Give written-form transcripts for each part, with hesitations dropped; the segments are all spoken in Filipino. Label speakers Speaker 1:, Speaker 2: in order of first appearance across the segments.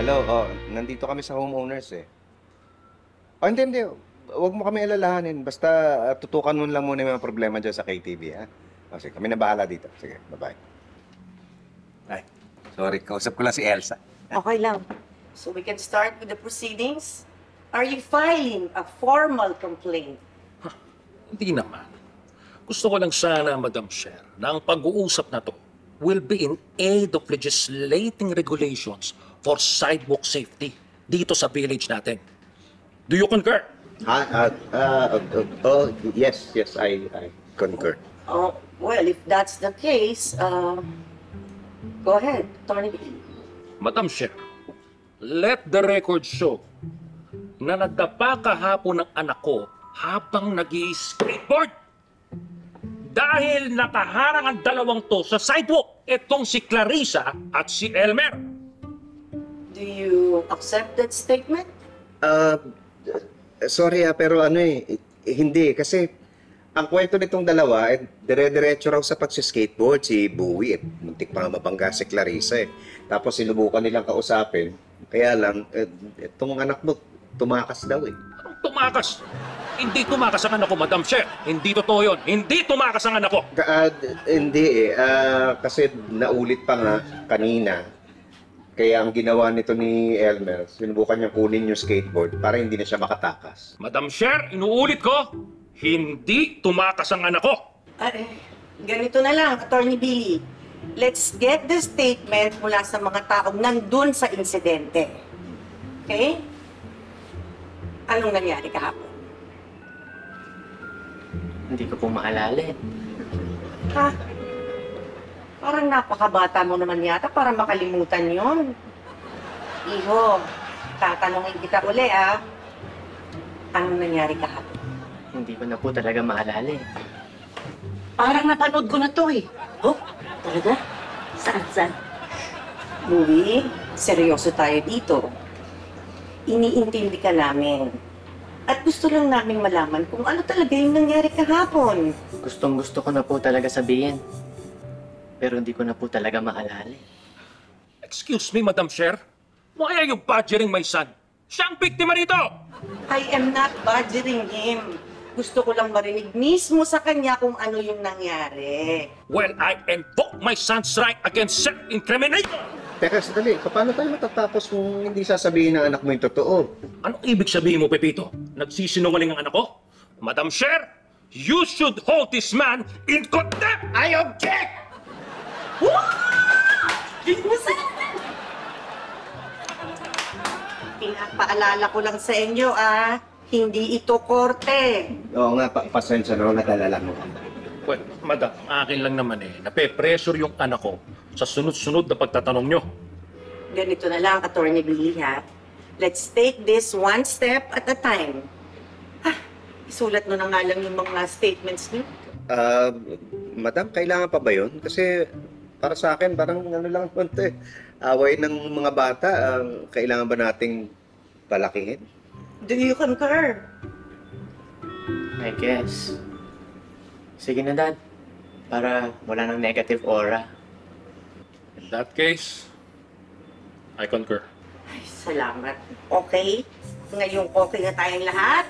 Speaker 1: Hello, nandito kami sa homeowners eh. Hindi. Huwag mo kami alalahanin. Basta tutukan mo lang muna yung mga problema dyan sa KTV, ha? Sige, kami na bahala dito. Sige, bye-bye. Ay, sorry. Kausap ko lang si Elsa.
Speaker 2: Okay lang. So we can start with the proceedings. Are you filing a formal complaint?
Speaker 3: Hindi naman. Gusto ko lang sana, Madam Chair, na ang pag-uusap na to will be in aid of legislating regulations for sidewalk safety dito sa village natin. Do you concur?
Speaker 1: Yes, I concur.
Speaker 2: Oh, well, if that's the case, go ahead, Attorney Billy.
Speaker 3: Madam Chair, let the record show na nagdapa kahapon ng anak ko habang nag-skateboard. Dahil nakaharang ang dalawang to sa sidewalk, itong si Clarissa at si Elmer.
Speaker 2: Do you accept that statement?
Speaker 1: Sorry pero hindi. Kasi ang kwento nitong dalawa, dire-diretso raw sa pagsiskateboard si Bowie. Muntik pa nga mabangga si Clarissa eh. Tapos sinubukan nilang kausapin. Kaya lang, itong anak mo, tumakas daw eh.
Speaker 3: Anong tumakas? Hindi tumakas ang anak ko, Madam Chair. Hindi totoo yun. Hindi tumakas ang anak ko.
Speaker 1: Hindi eh. Kasi naulit pa nga kanina. Kaya ang ginawa nito ni Elmer, sinubukan niyang kunin yung skateboard para hindi na siya makatakas.
Speaker 3: Madam Chair, inuulit ko, hindi tumakas ang anak ko.
Speaker 2: Ganito na lang, Attorney Billy. Let's get the statement mula sa mga taong nandun sa insidente. Okay? Anong nangyari kahapon?
Speaker 4: Hindi ko po maalala eh.
Speaker 2: Ha? Parang napakabata mo naman yata para makalimutan yon. Iho, tatanungin kita uli Anong nangyari kahapon?
Speaker 4: Hindi ko na po talaga maalala eh.
Speaker 2: Parang napanood ko na to eh. Oh, talaga? Saan? Louie, seryoso tayo dito. Iniintindi ka namin. At gusto lang namin malaman kung ano talaga yung nangyari kahapon.
Speaker 4: Gustong-gusto ko na po talaga sabihin. Pero hindi ko na po talaga maalala eh.
Speaker 3: Excuse me, Madam Chair. Why are you badgering my son? Siya ang biktima rito!
Speaker 2: I am not badgering him. Gusto ko lang marinig mismo sa kanya kung ano yung nangyari.
Speaker 3: Well, I invoke my son's right against self-incrimination!
Speaker 1: Teka, sandali. Paano tayo matatapos kung hindi sasabihin ng anak mo yung totoo?
Speaker 3: Anong ibig sabihin mo, Pepito? Nagsisinungaling ang anak ko? Madam Chair, you should hold this man in contempt! I object!
Speaker 2: Pinapaalala ko lang sa inyo, hindi ito korte.
Speaker 1: Oo nga, pasensya na, nag-alala mo.
Speaker 3: Well, Madam, akin lang naman nape-pressure yung anak ko sa sunod-sunod na pagtatanong nyo.
Speaker 2: Ganito na lang, Attorney Billy, Let's take this one step at a time. Isulat mo na nga lang yung mga statements niyo.
Speaker 1: Madam, kailangan pa ba yun? Kasi para sa akin, parang lang konti. Away ng mga bata, kailangan ba nating palakihin?
Speaker 2: Do you concur?
Speaker 4: I guess. Sige na, Dad. Para wala nang negative aura.
Speaker 3: In that case, I concur.
Speaker 2: Ay, salamat. Okay? Ngayong okay na tayong lahat,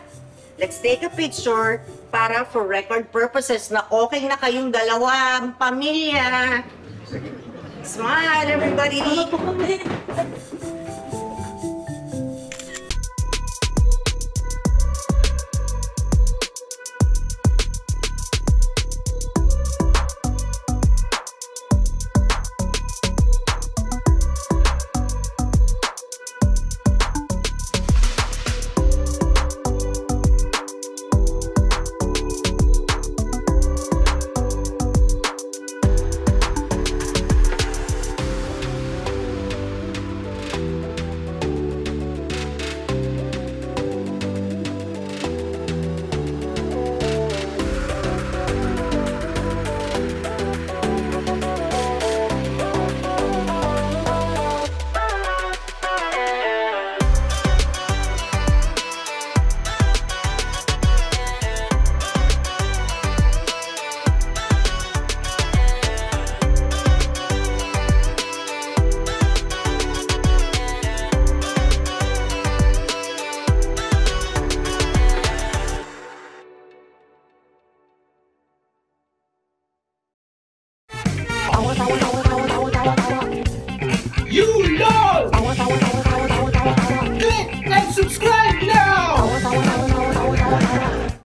Speaker 2: let's take a picture para for record purposes na okay na kayong dalawang pamilya. Smile, everybody!
Speaker 5: Click and subscribe!